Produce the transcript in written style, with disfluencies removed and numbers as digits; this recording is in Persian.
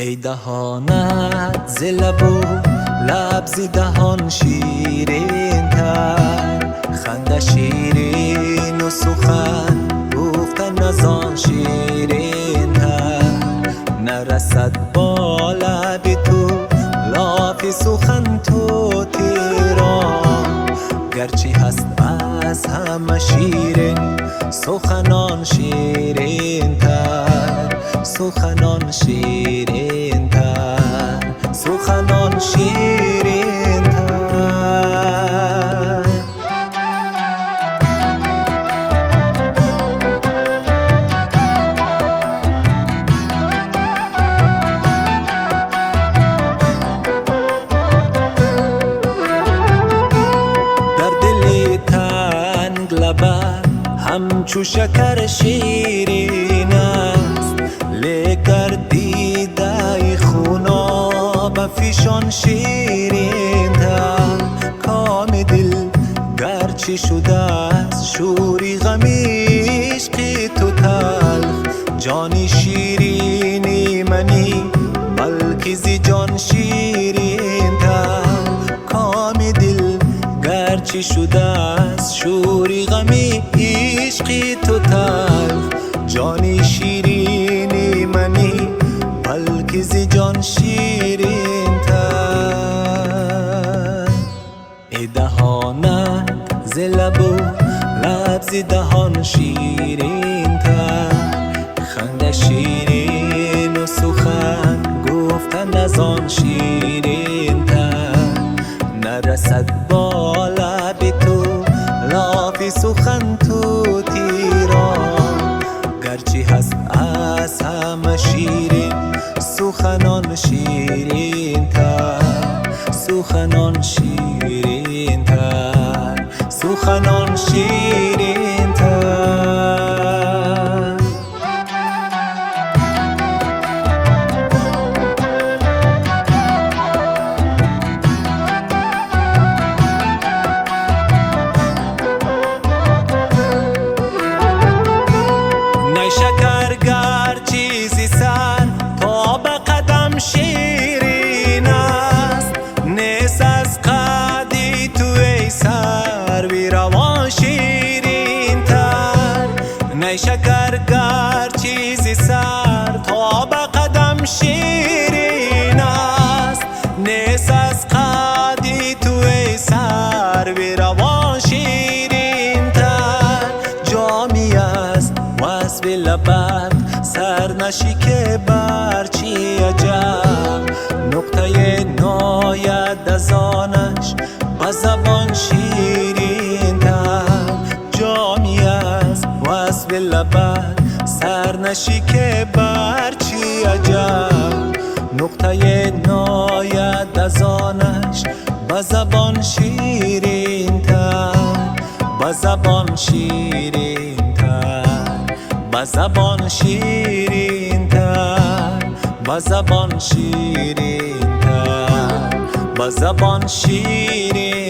ای دهانت ز لب و لب ز دهان شیرین تر، خنده شیرین و سخن گفتن از آن شیرین تر. نرسد با لب تو لاف سخن تو تیران، گرچه هست از همه شیرین سخنان شیرین تر، سخنان شیرین تر، سخنان شیرین تر. در دل تنگ لبت همچو شکر شیرین است، لگر دیده خوناب فیشان شیرین تر. کام دل گرچه شده است شوری غمی عشق تو تلخ، جانی شیرینی منی بلکه زی جان شیرین تر. کام دل گرچه شده است شوری غمی عشق تو تلخ، جانی شیرینی منی بلکه زی جان شیرین تر. ای دهانت ز لب و لب ز دهان شیرین تر، خنده شیرین و سخن گفتن از آن شیرین تر. نرسد با لب تو لاف سخن تو تیران، گرچه هست از همه شیرین سخنان شیرین تر، سخنان شیرین تر، سخنان شیرین تر. شکرگر چیزی سر تا به قدم شیرین است، نیست از قدی تو ای سر بی روان شیرین تر. نی شکرگر چیزی سر تا به قدم شیرین است، نیست از قدی تو ای سر بی روان شیرین تر. جامی است وصف لبت سر نشیکه برچی عجب، نقطه ناید از آنش با زبان شیرین تر. جامی است وصف لبت سر نشیکه برچی عجب، نقطه ناید از آنش با زبان شیرین تر، با زبان شیرین تر، با زبان شیرین تر، با زبان شیرین تر، با زبان شیرین